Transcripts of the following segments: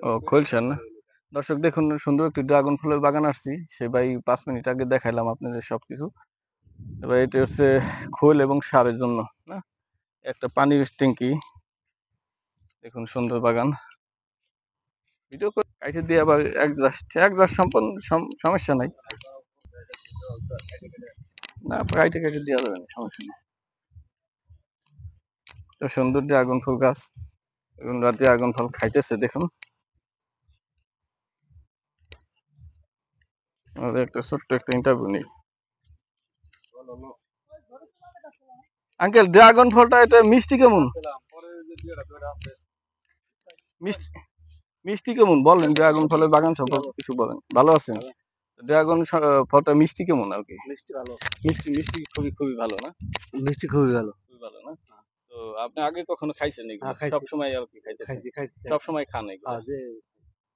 ও খোলছেন না? দর্শক দেখুন সুন্দর একটি ড্রাগন ফলের বাগান আসছি, সে ভাই 5 মিনিট আগে দেখাইলাম আপনাদের সবকিছু। এবার এটা হচ্ছে খোল এবং সারের জন্য না, একটা পানির ট্যাঙ্কি। দেখুন সুন্দর বাগান, ভিডিও করে কাইটে দিয়ে আবার একজাস্ট সম্পন্ন সমস্যা নাই, না কাইটে কাইটে দেওয়া যাবে না, সমস্যা নেই। তো সুন্দর ড্রাগন ফল গাছ, এবং ড্রাগন ফল খাইতেছে দেখুন। আমাদের একটা ছোট্ট একটা ইন্টারভিউ নেই। আঙ্কেল ড্রাগন ফলটা এটা মিষ্টি কেমন? মিষ্টি মিষ্টি কেমন বলেন, ড্রাগন ফলের বাগান সম্পর্কে কিছু বলেন। ভালো আছেন? ড্রাগন ফলটা মিষ্টি কেমন আর কি? মিষ্টি ভালো, মিষ্টি মিষ্টি খুবই খুবই ভালো না? মিষ্টি খুবই ভালো, খুবই ভালো না? তো আপনি আগে কখনো খাইছেন এগুলো? সব সময় আর কি খাইতেছেন? সব সময় খান এগুলো?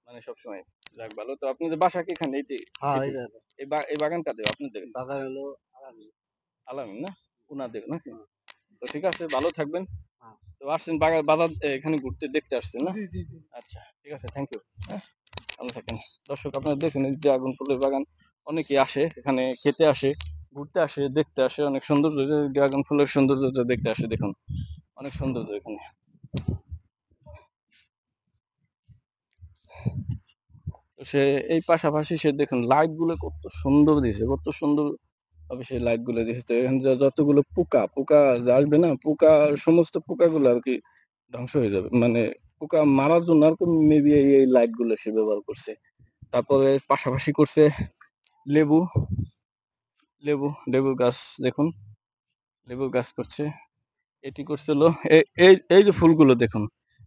মানে সব সময়। যাক ভালো। তো আপনাদের বাসা কি এখানে এইটি? এই বাগান কাদের? আপনাদের? বাগান হলো আলামিন না? উনাদের নাকি? তো ঠিক আছে, ভালো থাকবেন। তো আসছেন বাজার এখানে ঘুরতে দেখতে আসছেন না? আচ্ছা ঠিক আছে, থ্যাংক ইউ। ভালো থাকেন। দর্শক আপনারা দেখুন এই ড্রাগন ফলের বাগান, অনেকে আসে এখানে, খেতে আসে, ঘুরতে আসে, দেখতে আসে, অনেক সৌন্দর্য, ড্রাগন ফলের সৌন্দর্যটা দেখতে আসে। দেখুন অনেক সৌন্দর্য এখানে। তো সে এই পাশাপাশি সে দেখুন লাইট গুলো কত সুন্দর দিয়েছে, কত সুন্দর ভাবে সেই লাইট গুলো দিয়েছে। তো এখানে যতগুলো পোকা পোকা আসবে না, পোকা সমস্ত পোকাগুলো আর কি ধ্বংস হয়ে যাবে, মানে পোকা মারার জন্য আর কি মেবি এই লাইট গুলো সে ব্যবহার করছে। তারপরে পাশাপাশি করছে লেবু, লেবু লেবু গাছ দেখুন, লেবু গাছ করছে। এটি করছিল এই যে ফুলগুলো দেখুন,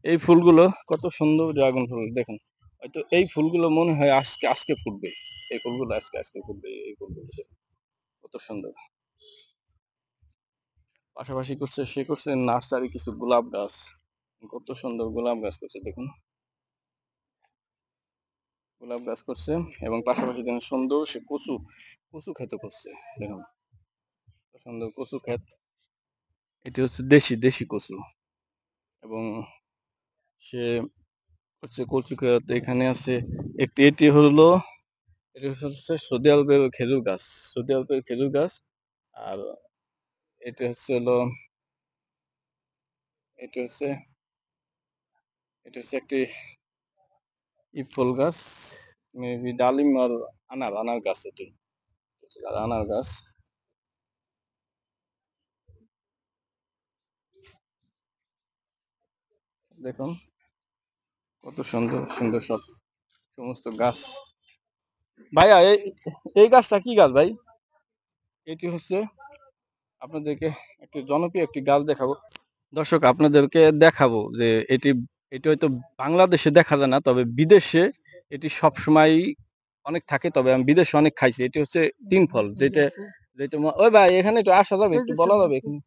এই ফুলগুলো কত সুন্দর ড্রাগন ফুল দেখুন। হয়তো এই ফুলগুলো মনে হয় আজকে আজকে ফুটবে, এই ফুলগুলো আজকে আজকে ফুটবে, এই ফুলগুলো দেখুন কত সুন্দর। পাশাপাশি করছে সে করছে নার্সারি কিছু গোলাপ গাছ, কত সুন্দর গোলাপ গাছ করছে দেখুন, গোলাপ গাছ করছে। এবং পাশাপাশি দেখুন সুন্দর সে কচু, কচু ক্ষেত করছে দেখুন, সুন্দর কচু ক্ষেত। এটি হচ্ছে দেশি দেশি কচু। এবং সে হচ্ছে কচু ক্ষেত, এখানে আছে একটি, এটি হলো, এটি হচ্ছে সৌদি আরবের খেজুর গাছ, সৌদি আরবের খেজুর গাছ। আর এটা হচ্ছে হলো, এটা হচ্ছে এটা হচ্ছে একটি ফল গাছ, মেবি ডালিম আর আনার আনার গাছ, এটি আনার গাছ। দেখুন কত সুন্দর সুন্দর সব সমস্ত গাছ। ভাইয়া এই এই গাছটা কি গাছ ভাই? এটি হচ্ছে আপনাদেরকে একটি জনপ্রিয় একটি গাছ দেখাবো। দর্শক আপনাদেরকে দেখাবো যে এটি, এটি হয়তো বাংলাদেশে দেখা যায় না, তবে বিদেশে এটি সবসময় অনেক থাকে, তবে আমি বিদেশে অনেক খাইছি। এটি হচ্ছে তিন ফল, যেটা যেটা ওই ভাই এখানে একটু আসা যাবে, একটু বলা যাবে এখানে?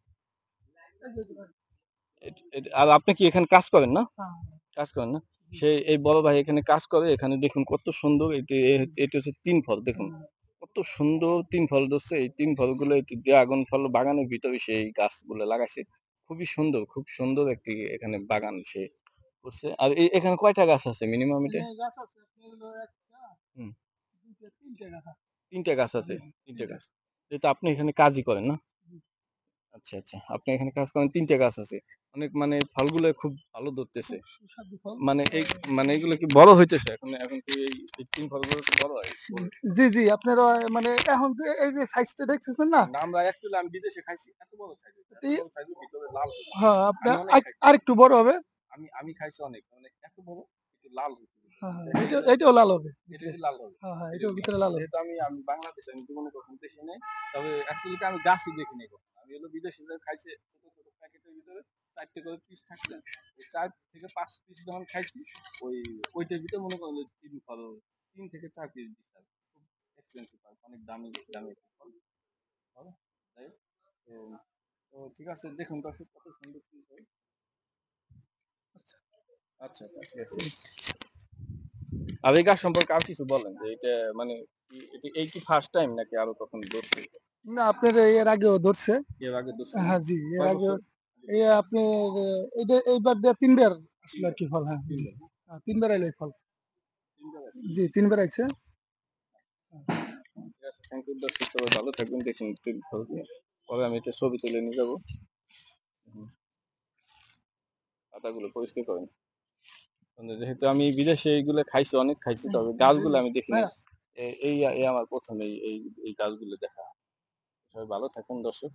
আর আপনি কি এখানে কাজ করেন না? কাজ করেন না? সেই এই বড় ভাই এখানে কাজ করে, এখানে দেখুন কত সুন্দর এটি, এটি হচ্ছে তিন ফল দেখুন, কত সুন্দর তিন ফল ধরছে। এই তিন ফলগুলো এটি ড্রাগন ফল বাগানের ভিতরে সেই গাছগুলো লাগাইছে, খুবই সুন্দর, খুব সুন্দর একটি এখানে বাগান সে করছে। আর এখানে কয়টা গাছ আছে মিনিমাম? এটা হুম, তিনটা গাছ আছে, তিনটা গাছ। যেহেতু আপনি এখানে কাজই করেন না? আচ্ছা আচ্ছা, আপনি এখানে কাজ করেন, তিনটা গাছ আছে। অনেক মানে ফলগুলো খুব ভালো ধরতেছে, মানে এই মানে এগুলো কি বড় হইতেছে এখন? এখন কি এই তিন ফলগুলো কি বড় হয়? জি, জি, আপনারা মানে এখন যে এই যে সাইজটা দেখতেছেন না? না, আমরা অ্যাকচুয়ালি আমি বিদেশে খাইছি এত বড় সাইজ, এত ই বড় সাইজের ভিতরে লাল। হ্যাঁ, আমি আপনার অনেক খাইছি, আরেকটু বড় হবে। আমি খাইছি অনেক, মানে এত বড় একটু লাল হয়েছে হ্যাঁ, হ্যাঁ, দেখেন। এটাও লাল হবে এটা ভিতরে। কি লাল হবে? হ্যাঁ, হ্যাঁ, এটা এটাও কি লাল ভিতরে হবে? লাল হবে। যেহেতু আমি বাংলাদেশে, আমি জীবনে কখনো দেখি নাই, তবে অ্যাকচুয়ালি আমি গাছই দেখি নাই কখনো। আমি হলো বিদেশে যে খাইছি ছোট ছোট প্যাকেটের ভিতরে 4টে করে পিস থাকছে, ওই 4 থেকে 5 পিস যখন খাইছি, ওই ওইটার ভিতরে মনে করেন যে 3 থেকে 4 পিস দিছে আর কি। খুব এক্সপেন্সিভ আর অনেক দামি দামি একটা ফল। ভালো? যাই হোক, তো তো ঠিক আছে, দেখুন দর্শক কত সুন্দর সুন্দর। আচ্ছা আচ্ছা, ঠিক আছে। আর এই গাছ সম্পর্কে আর কিছু বলেন, যে এটা মানে এই কি ফার্স্ট টাইম নাকি আরো কখনো ধরছে? না, আপনার এর আগেও ধরছে। এর আগে ধরছে না? হ্যাঁ, জি, এর কয় আগেও বছর? এই আপনার এইবার দিয়ে ৩ বার আসলে আর কি ফল, হ্যাঁ জি। তিনবার এলো এই ফল, জি তিনবার আইছে। থ্যাংক ইউ দর্শক, সবাই ভালো থাকবেন। দেখুন পরে আমি এটা ছবি তুলে নিয়ে যাবো। পাতাগুলো পরিষ্কার করেন। যেহেতু আমি বিদেশে এইগুলো খাইছি, অনেক খাইছি, তবে গাছগুলো আমি দেখিনি। হ্যাঁ। এই আমার প্রথম এই এই এই গাছগুলো দেখা। সবাই ভালো থাকুন দর্শক।